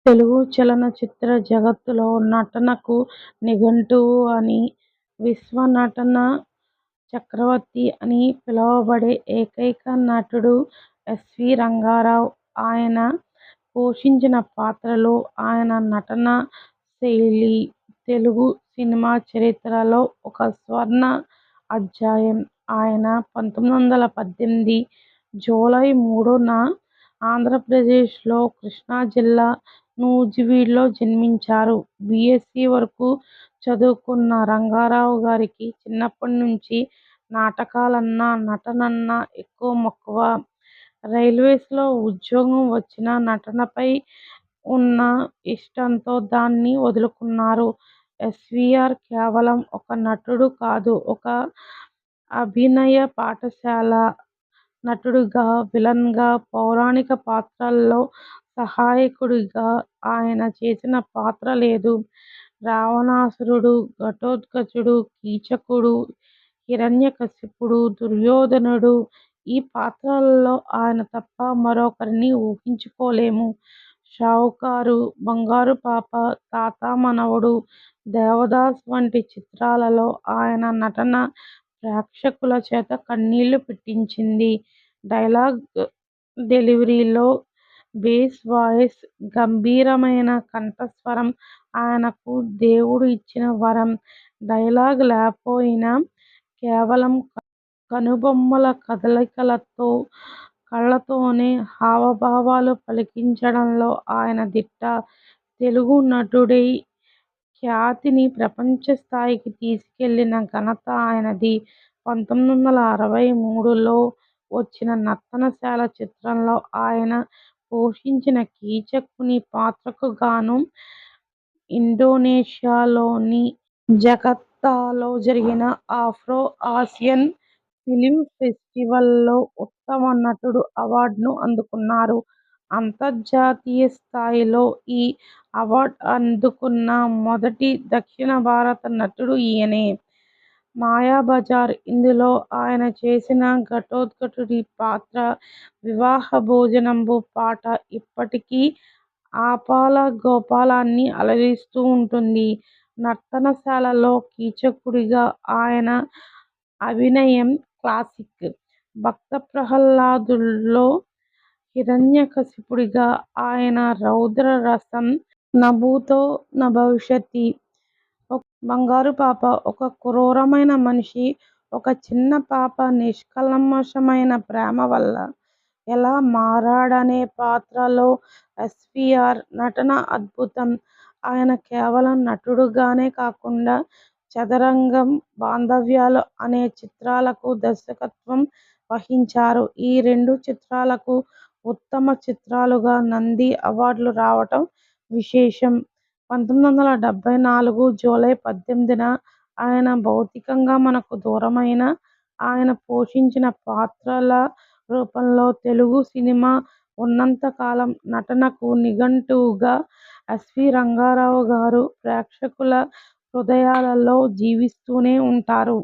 తెలుగు చలనచిత్ర జగత్తులో నటనకు నిఘంటువు అని, విశ్వనటన చక్రవర్తి అని పిలువబడే ఏకైక నటుడు ఎస్వీ రంగారావు. ఆయన పోషించిన పాత్రలు, ఆయన నటనా శైలి తెలుగు సినిమా చరిత్రలో ఒక స్వర్ణ అధ్యాయం. ఆయన 1918 జూలై 3న ఆంధ్రప్రదేశ్లో కృష్ణా జిల్లా నూజివీడులో జన్మించారు. బీఎస్సీ వరకు చదువుకున్న రంగారావు గారికి చిన్నప్పటి నుంచి నాటకాలన్నా, నటనన్నా ఎక్కువ మక్కువ. రైల్వేస్లో ఉద్యోగం వచ్చినా నటనపై ఉన్న ఇష్టంతో దాన్ని వదులుకున్నారు. ఎస్వీఆర్ కేవలం ఒక నటుడు కాదు, ఒక అభినయ పాఠశాల. నటుడిగా, విలన్గా, పౌరాణిక పాత్రల్లో సహాయకుడిగా ఆయన చేసిన పాత్ర లేదు. రావణాసురుడు, ఘటోత్కచుడు, కీచకుడు, హిరణ్యకశిపుడు, దుర్యోధనుడు ఈ పాత్రలలో ఆయన తప్ప మరొకరిని ఊహించుకోలేము. షావుకారు, బంగారుపాప, తాత మనవడు, దేవదాస్ వంటి చిత్రాలలో ఆయన నటన ప్రేక్షకుల చేత కన్నీళ్లు పెట్టించింది. డైలాగ్ డెలివరీలో బేస్ వాయిస్, గంభీరమైన కంఠస్వరం ఆయనకు దేవుడు ఇచ్చిన వరం. డైలాగ్ లేకపోయినా కేవలం కనుబొమ్మల కదలికలతో, కళ్లతోనే హావభావాలు పలికించడంలో ఆయన దిట్ట. తెలుగు నటుడై ఖ్యాతిని ప్రపంచ స్థాయికి తీసుకెళ్లిన ఘనత ఆయనది. 1963లో వచ్చిన నర్తనశాల చిత్రంలో ఆయన పోషించిన కీచకుని పాత్రకు గాను ఇండోనేషియాలోని జకర్తాలో జరిగిన ఆఫ్రో ఆసియన్ ఫిలిం ఫెస్టివల్లో ఉత్తమ నటుడు అవార్డును అందుకున్నారు. అంతర్జాతీయ స్థాయిలో ఈ అవార్డు అందుకున్న మొదటి దక్షిణ భారత నటుడు ఈయనే. మాయాబజార్ ఇందులో ఆయన చేసిన ఘటోత్కచుడి పాత్ర, వివాహ భోజనంబు పాట ఇప్పటికీ ఆపాలగోపాలాన్ని అలరిస్తూ ఉంటుంది. నర్తనశాలలో కీచకుడిగా ఆయన అభినయం క్లాసిక్. భక్త ప్రహ్లాదుల్లో హిరణ్యకశిపుడిగా ఆయన రౌద్ర రసం. నభూతో నభవిష్యతి, బంగారుపాప ఒక క్రూరమైన మనిషి ఒక చిన్న పాప నిష్కల్మషమైన ప్రేమ వల్ల ఎలా మారాడనే పాత్రలో ఎస్వీఆర్ నటన అద్భుతం. ఆయన కేవలం నటుడుగానే కాకుండా చదరంగం, బాంధవ్యాలు అనే చిత్రాలకు దర్శకత్వం వహించారు. ఈ రెండు చిత్రాలకు ఉత్తమ చిత్రాలుగా నంది అవార్డులు రావటం విశేషం. 1974 జూలై 18న ఆయన భౌతికంగా మనకు దూరమైనా ఆయన పోషించిన పాత్రల రూపంలో తెలుగు సినిమా ఉన్నంత కాలం నటనకు నిఘంటువుగా ఎస్వీ రంగారావు గారు ప్రేక్షకుల హృదయాలలో జీవిస్తూనే ఉంటారు.